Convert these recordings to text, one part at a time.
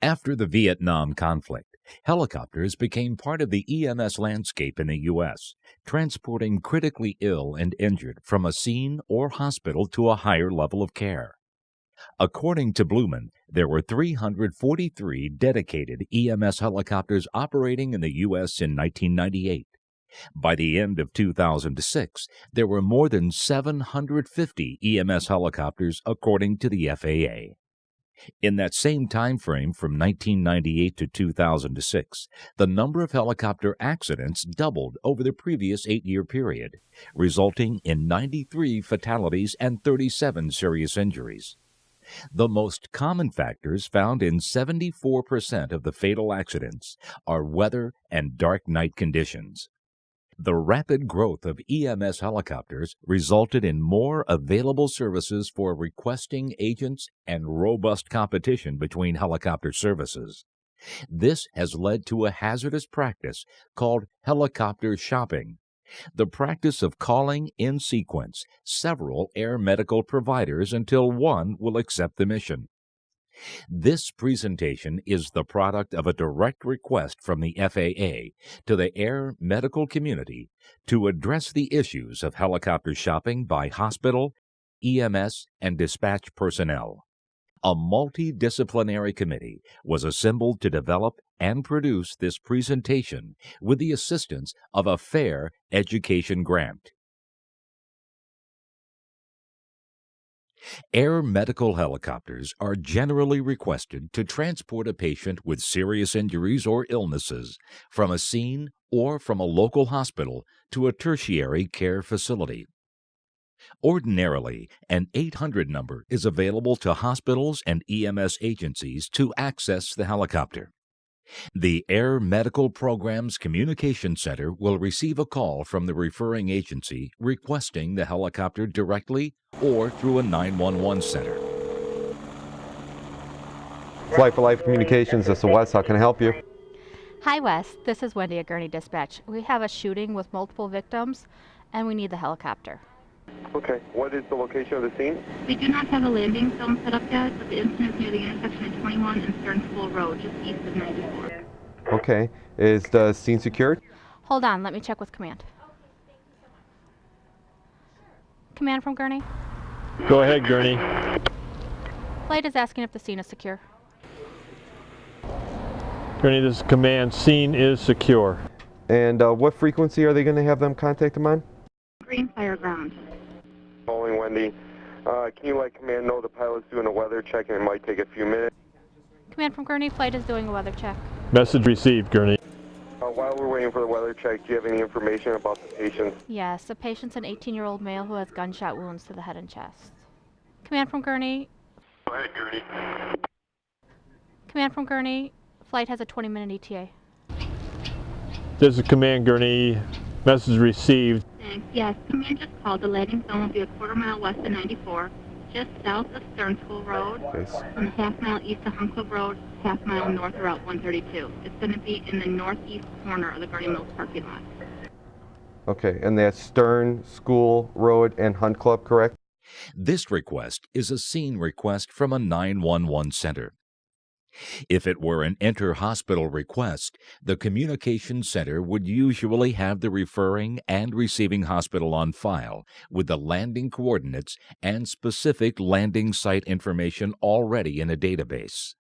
After the Vietnam conflict, helicopters became part of the EMS landscape in the U.S., transporting critically ill and injured from a scene or hospital to a higher level of care. According to Blumen, there were 343 dedicated EMS helicopters operating in the U.S. in 1998. By the end of 2006, there were more than 750 EMS helicopters, according to the FAA. In that same time frame from 1998 to 2006, the number of helicopter accidents doubled over the previous 8-year period, resulting in 93 fatalities and 37 serious injuries. The most common factors found in 74% of the fatal accidents are weather and dark night conditions. The rapid growth of EMS helicopters resulted in more available services for requesting agents and robust competition between helicopter services. This has led to a hazardous practice called helicopter shopping, the practice of calling in sequence several air medical providers until one will accept the mission. This presentation is the product of a direct request from the FAA to the air medical community to address the issues of helicopter shopping by hospital, EMS, and dispatch personnel. A multidisciplinary committee was assembled to develop and produce this presentation with the assistance of a fair education grant. Air medical helicopters are generally requested to transport a patient with serious injuries or illnesses from a scene or from a local hospital to a tertiary care facility. Ordinarily, an 800 number is available to hospitals and EMS agencies to access the helicopter. The Air Medical Program's Communication Center will receive a call from the referring agency requesting the helicopter directly or through a 911 center. Flight for Life Communications, this is Wes. How can I help you? Hi Wes, this is Wendy at Gurney Dispatch. We have a shooting with multiple victims and we need the helicopter. Okay, what is the location of the scene? We do not have a landing zone set up yet, but the incident is near the intersection of 21 and Stern School Road, just east of 94. Okay, is the scene secured? Hold on, let me check with command. Command from Gurney? Go ahead, Gurney. Flight is asking if the scene is secure. Gurney, this is command. Scene is secure. And what frequency are they going to have them contact them on? Green Fire Ground. Calling Wendy. Can you let command know the pilot's doing a weather check and it might take a few minutes? Command from Gurney, flight is doing a weather check. Message received, Gurney. While we're waiting for the weather check, do you have any information about the patient? Yes, the patient's an 18-year-old male who has gunshot wounds to the head and chest. Command from Gurney. Go ahead, Gurney. Command from Gurney, flight has a 20-minute ETA. This is command, Gurney. Message received. Thanks. Yes, command just called. The landing zone will be a quarter mile west of 94, just south of Stern School Road, and a half mile east of Hunt Club Road, half mile north of Route 132. It's going to be in the northeast corner of the Gurney Mills parking lot. Okay, and that's Stern School Road and Hunt Club, correct? This request is a scene request from a 911 center. If it were an inter-hospital request, the communication center would usually have the referring and receiving hospital on file with the landing coordinates and specific landing site information already in a database.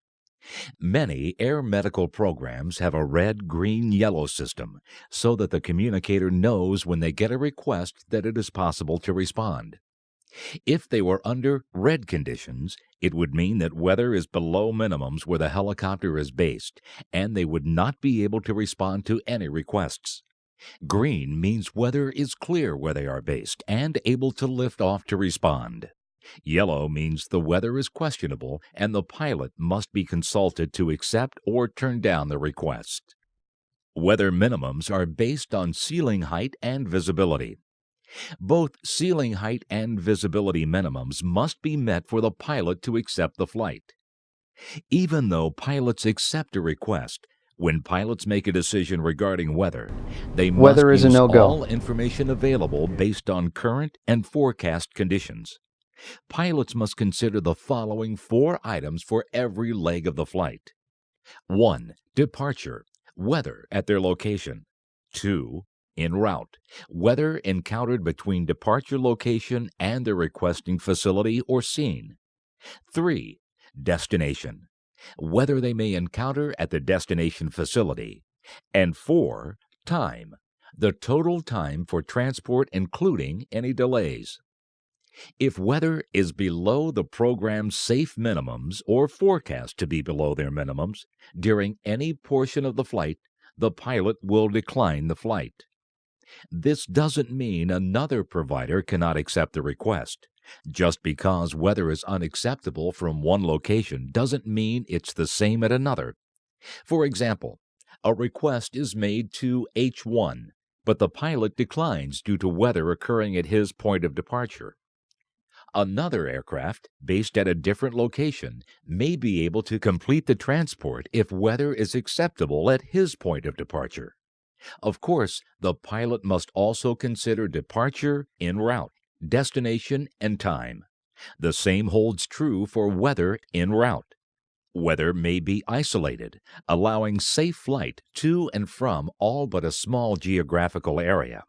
Many air medical programs have a red, green, yellow system so that the communicator knows when they get a request that it is possible to respond. If they were under red conditions, it would mean that weather is below minimums where the helicopter is based, and they would not be able to respond to any requests. Green means weather is clear where they are based and able to lift off to respond. Yellow means the weather is questionable and the pilot must be consulted to accept or turn down the request. Weather minimums are based on ceiling height and visibility. Both ceiling height and visibility minimums must be met for the pilot to accept the flight. Even though pilots accept a request, when pilots make a decision regarding weather, they must use all information available based on current and forecast conditions. Pilots must consider the following 4 items for every leg of the flight: 1. Departure, weather at their location. 2. En route, weather encountered between departure location and the requesting facility or scene. 3. Destination, weather they may encounter at the destination facility. And 4. Time, the total time for transport including any delays. If weather is below the program's safe minimums or forecast to be below their minimums during any portion of the flight, the pilot will decline the flight. This doesn't mean another provider cannot accept the request. Just because weather is unacceptable from one location doesn't mean it's the same at another. For example, a request is made to H1, but the pilot declines due to weather occurring at his point of departure. Another aircraft, based at a different location, may be able to complete the transport if weather is acceptable at his point of departure. Of course, the pilot must also consider departure, en route, destination, and time. The same holds true for weather en route. Weather may be isolated, allowing safe flight to and from all but a small geographical area.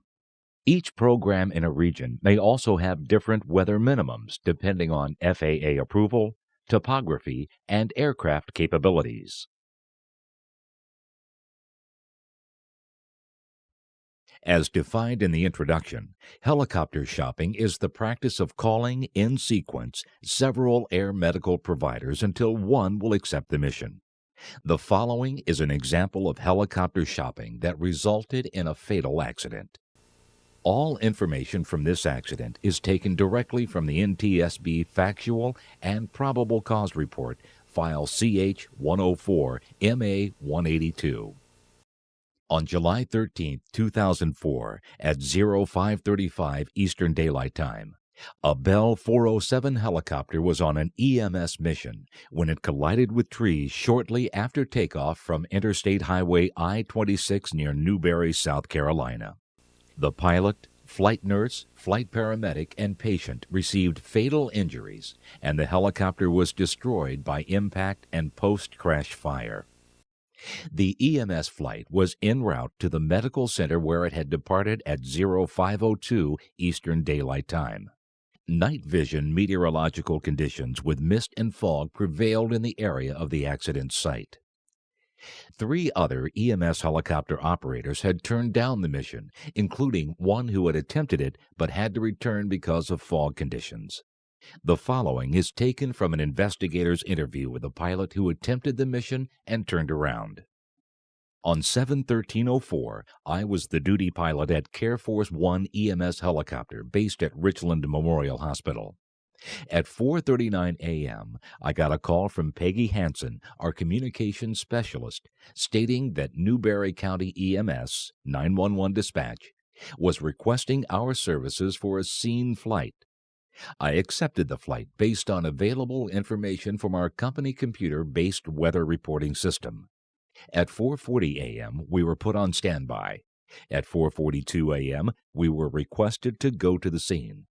Each program in a region may also have different weather minimums depending on FAA approval, topography, and aircraft capabilities. As defined in the introduction, helicopter shopping is the practice of calling in sequence several air medical providers until one will accept the mission. The following is an example of helicopter shopping that resulted in a fatal accident. All information from this accident is taken directly from the NTSB Factual and Probable Cause Report, File CH-104, MA 182. On July 13, 2004, at 05:35 Eastern Daylight Time, a Bell 407 helicopter was on an EMS mission when it collided with trees shortly after takeoff from Interstate Highway I-26 near Newberry, South Carolina. The pilot, flight nurse, flight paramedic, and patient received fatal injuries, and the helicopter was destroyed by impact and post-crash fire. The EMS flight was en route to the medical center where it had departed at 05:02 Eastern Daylight Time. Night vision meteorological conditions with mist and fog prevailed in the area of the accident site. 3 other EMS helicopter operators had turned down the mission, including one who had attempted it but had to return because of fog conditions. The following is taken from an investigator's interview with a pilot who attempted the mission and turned around. On 7/13/04, I was the duty pilot at Care Force 1 EMS helicopter based at Richland Memorial Hospital. At 4:39 a.m., I got a call from Peggy Hansen, our communications specialist, stating that Newberry County EMS 911 dispatch was requesting our services for a scene flight. I accepted the flight based on available information from our company computer-based weather reporting system. At 4:40 a.m., we were put on standby. At 4:42 a.m., we were requested to go to the scene.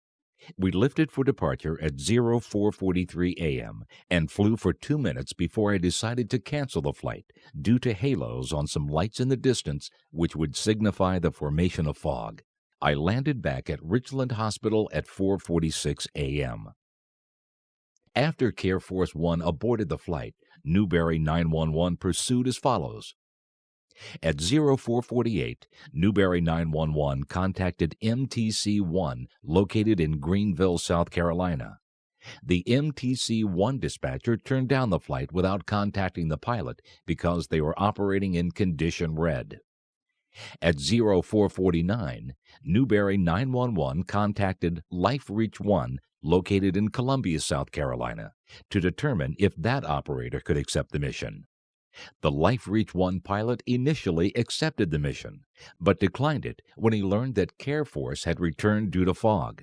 We lifted for departure at 04:43 a.m. and flew for 2 minutes before I decided to cancel the flight due to halos on some lights in the distance which would signify the formation of fog. I landed back at Richland Hospital at 4:46 a.m. After Care Force 1 aborted the flight, Newberry 911 pursued as follows. At 04:48, Newberry 911 contacted MTC-1 located in Greenville, South Carolina. The MTC-1 dispatcher turned down the flight without contacting the pilot because they were operating in condition red. At 04:49, Newberry 911 contacted LifeReach 1 located in Columbia, South Carolina, to determine if that operator could accept the mission. The LifeReach 1 pilot initially accepted the mission, but declined it when he learned that Care Force had returned due to fog.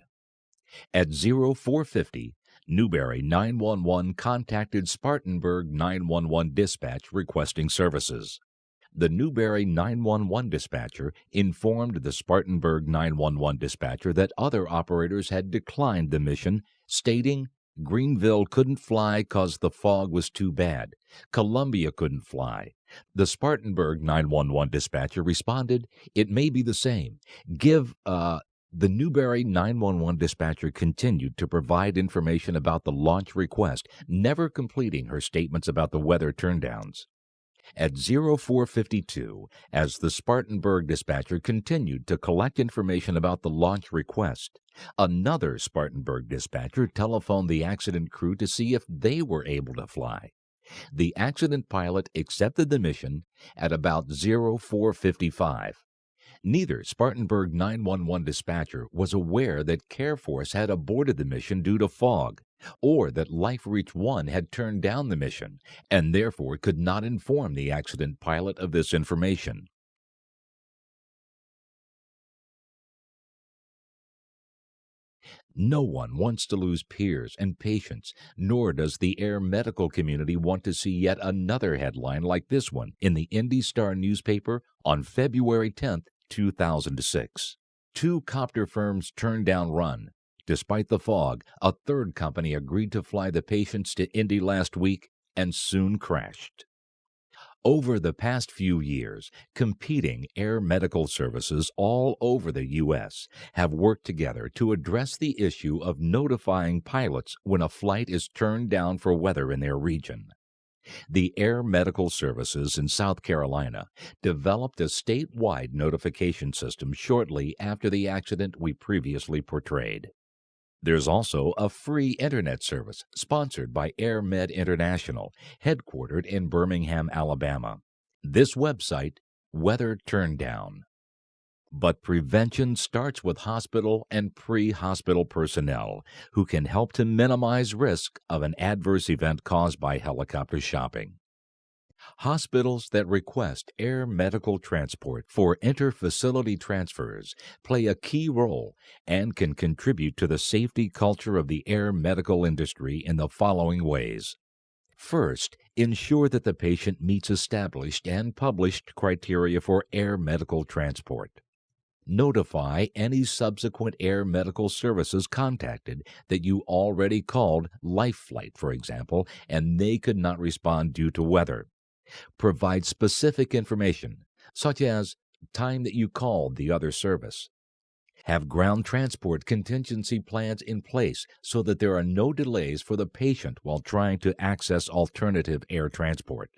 At 04:50, Newberry 911 contacted Spartanburg 911 dispatch requesting services. The Newberry 911 dispatcher informed the Spartanburg 911 dispatcher that other operators had declined the mission, stating, Greenville couldn't fly 'cause the fog was too bad. Columbia couldn't fly. The Spartanburg 911 dispatcher responded, "It may be the same. The Newberry 911 dispatcher continued to provide information about the launch request, never completing her statements about the weather turndowns. At 0452, as the Spartanburg dispatcher continued to collect information about the launch request, another Spartanburg dispatcher telephoned the accident crew to see if they were able to fly. The accident pilot accepted the mission at about 0455. Neither Spartanburg 911 dispatcher was aware that Care Force had aborted the mission due to fog, or that Life Reach 1 had turned down the mission, and therefore could not inform the accident pilot of this information. No one wants to lose peers and patients, nor does the air medical community want to see yet another headline like this one in the Indy Star newspaper on February 10, 2006. 2 copter firms turned down run. Despite the fog, a third company agreed to fly the patients to Indy last week and soon crashed. Over the past few years, competing air medical services all over the U.S. have worked together to address the issue of notifying pilots when a flight is turned down for weather in their region. The Air Medical Services in South Carolina developed a statewide notification system shortly after the accident we previously portrayed. There's also a free internet service sponsored by AirMed International, headquartered in Birmingham, Alabama. This website, Weather Turndown. But prevention starts with hospital and pre-hospital personnel who can help to minimize risk of an adverse event caused by helicopter shopping. Hospitals that request air medical transport for inter-facility transfers play a key role and can contribute to the safety culture of the air medical industry in the following ways. First, ensure that the patient meets established and published criteria for air medical transport. Notify any subsequent air medical services contacted that you already called Life Flight, for example, and they could not respond due to weather. Provide specific information, such as time that you called the other service. Have ground transport contingency plans in place so that there are no delays for the patient while trying to access alternative air transport.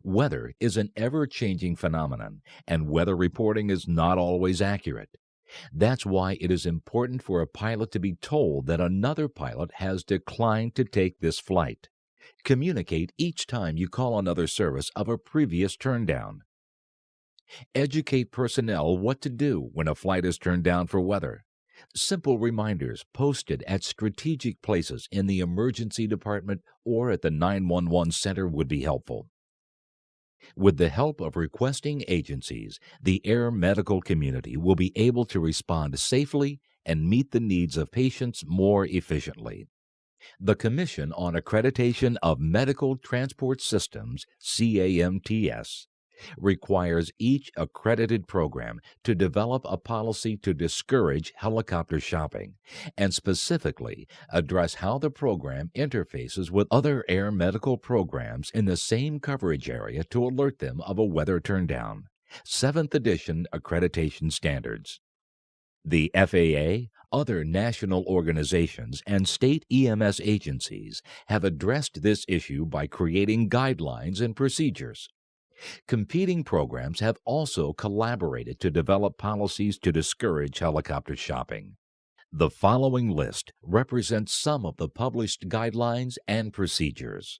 Weather is an ever-changing phenomenon, and weather reporting is not always accurate. That's why it is important for a pilot to be told that another pilot has declined to take this flight. Communicate each time you call another service of a previous turndown. Educate personnel what to do when a flight is turned down for weather. Simple reminders posted at strategic places in the emergency department or at the 911 center would be helpful. With the help of requesting agencies, the air medical community will be able to respond safely and meet the needs of patients more efficiently. The Commission on Accreditation of Medical Transport Systems, CAMTS, requires each accredited program to develop a policy to discourage helicopter shopping and specifically address how the program interfaces with other air medical programs in the same coverage area to alert them of a weather turndown. 7th edition accreditation standards. The FAA, other national organizations, and state EMS agencies have addressed this issue by creating guidelines and procedures. Competing programs have also collaborated to develop policies to discourage helicopter shopping. The following list represents some of the published guidelines and procedures.